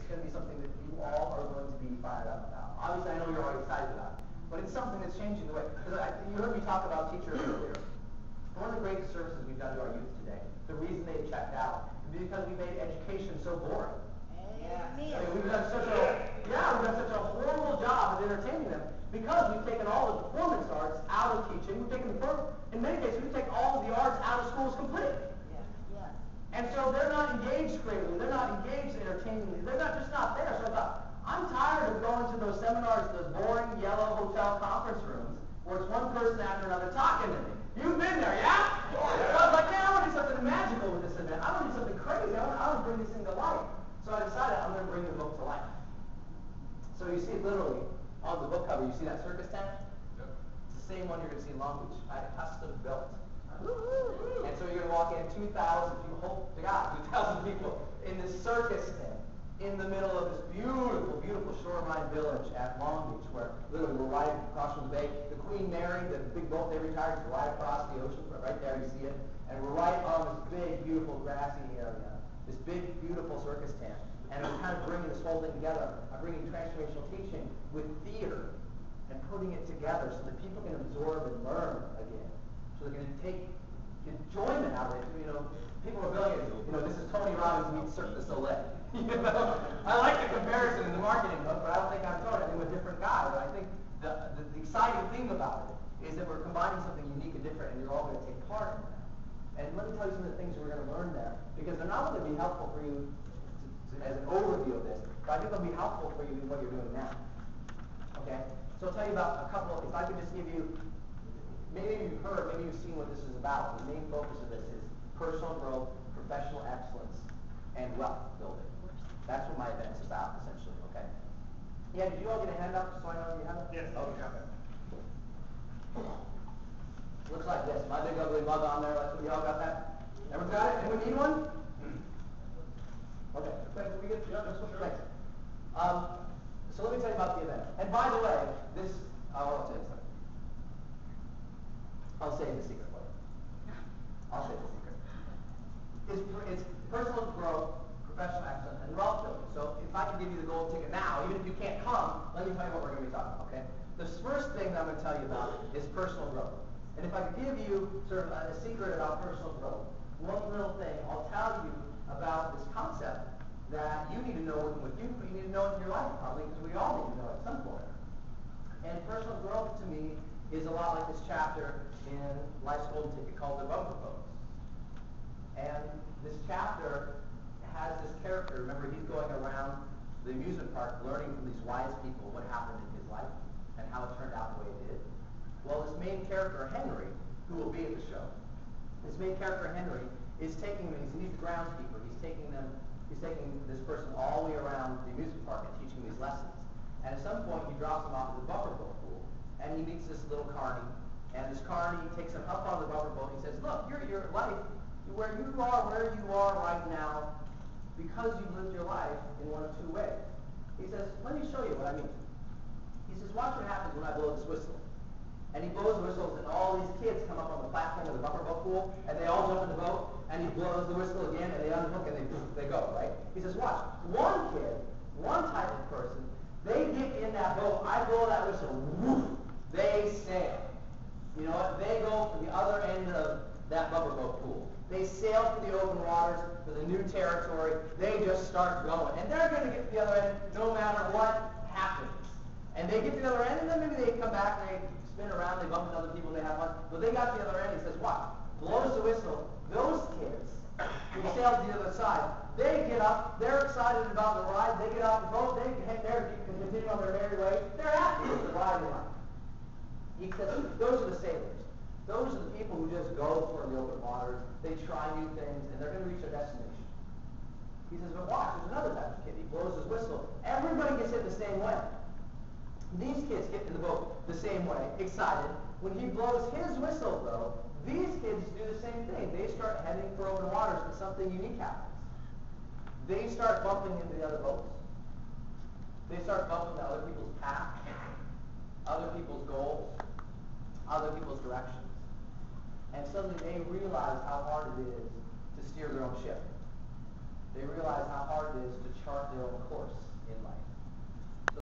going to be something that you all are going to be fired up about. Obviously, I know you're already excited about it, but it's something that's changing the way. You heard me talk about teachers earlier. One of the great services we've done to our youth today, the reason they checked out, is because we made education so boring. I mean, we've done such a horrible job of entertaining them because we've taken all the performance arts out of teaching. We've taken in many cases, we've taken all of the arts out of schools completely. And so they're not engaged creatively. They're not engaged entertainingly. They're just not there. So I thought, I'm tired of going to those seminars, those boring yellow hotel conference rooms where it's one person after another talking to me. You've been there, yeah? So I was like, man, I want to do something magical with this event. I want to do something crazy. I want to bring this thing to life. So I decided I'm going to bring the book to life. So you see literally on the book cover, you see that circus tent? Yep. It's the same one you're going to see in Long Beach. I had it custom built. And so you're going to walk in 2,000 people, hope to God, 2,000 people in this circus tent in the middle of this beautiful, beautiful shoreline village at Long Beach where literally we're right across from the bay. The Queen Mary, the big boat they retired, is right across the ocean, right there, you see it. And we're right on this big, beautiful grassy area, this big, beautiful circus tent. And we're kind of bringing this whole thing together. I'm bringing transformational teaching with theater and putting it together so that people can absorb and learn again. So they're going to take enjoyment out of it. You know, people are billing it. You know, this is Tony Robbins meets Cirque du Soleil. You know, I like the comparison in the marketing book, but I don't think I'm Tony. I think I'm a different guy. But I think the exciting thing about it is that we're combining something unique and different, and you're all going to take part in that. And let me tell you some of the things we're going to learn there, because they're not only going to be helpful for you as an overview of this, but I think they'll be helpful for you in what you're doing now. Okay? So I'll tell you about a couple. If I could just give you. Maybe you've heard, maybe you've seen what this is about. The main focus of this is personal growth, professional excellence, and wealth building. That's what my event's about, essentially, okay? Yeah, did you all get a handout so I know you have it? Yes. Okay. Looks like this. My big ugly mug on there. That's what you all got that? Everyone got it? Anyone need one? Okay. Thanks. We get yeah, that's what sure. Thanks. So let me tell you about the event. And by the way, this I'll tell you something. I'll save the secret for you. I'll save the secret. It's personal growth, professional excellence, and wealth building. So if I can give you the gold ticket now, even if you can't come, let me tell you what we're going to be talking about, okay? The first thing that I'm going to tell you about is personal growth. And if I could give you sort of a secret about personal growth, one little thing, I'll tell you about this concept that you need to know working with youth, but you need to know it in your life probably, because we all need to know it at some point. And personal growth to me is a lot like this chapter in Life's Golden Ticket called The Bumper Boats. And this chapter has this character. Remember, he's going around the amusement park learning from these wise people what happened in his life and how it turned out the way it did. Well, this main character, Henry, who will be at the show, this main character, Henry, is taking them, he's the groundskeeper. He's taking this person all the way around the amusement park and teaching these lessons. And at some point, he drops them off at the bumper boat pool. And he meets this little carny. And this carny takes him up on the bumper boat. And he says, look, your life, where you are right now, because you've lived your life in one of two ways. He says, let me show you what I mean. He says, watch what happens when I blow this whistle. And he blows the whistles, and all these kids come up on the platform of the bumper boat pool, and they all jump in the boat, and he blows the whistle again, and they unhook, and they go, right? He says, watch. One kid, one type of person, they get in that boat, I blow that whistle, woof, they sail. You know what? They go to the other end of that bumper boat pool. They sail to the open waters, to the new territory. They just start going. And they're going to get to the other end no matter what happens. And they get to the other end, and then maybe they come back, and they spin around, they bump into other people, they have fun. But they got to the other end, and he says, watch. Blows the whistle. Those kids who sail to the other side, they get up, they're excited about the ride, they get off the boat, they continue on their merry way. They're happy with the ride they like. He says, those are the sailors. Those are the people who just go for the open waters. They try new things, and they're going to reach their destination. He says, but watch, there's another type of kid. He blows his whistle. Everybody gets hit the same way. These kids get in the boat the same way, excited. When he blows his whistle, though, these kids do the same thing. They start heading for open waters, but something unique happens. They start bumping into the other boats. They start bumping into other people's paths, other people's goals, other people's directions. And suddenly they realize how hard it is to steer their own ship. They realize how hard it is to chart their own course in life.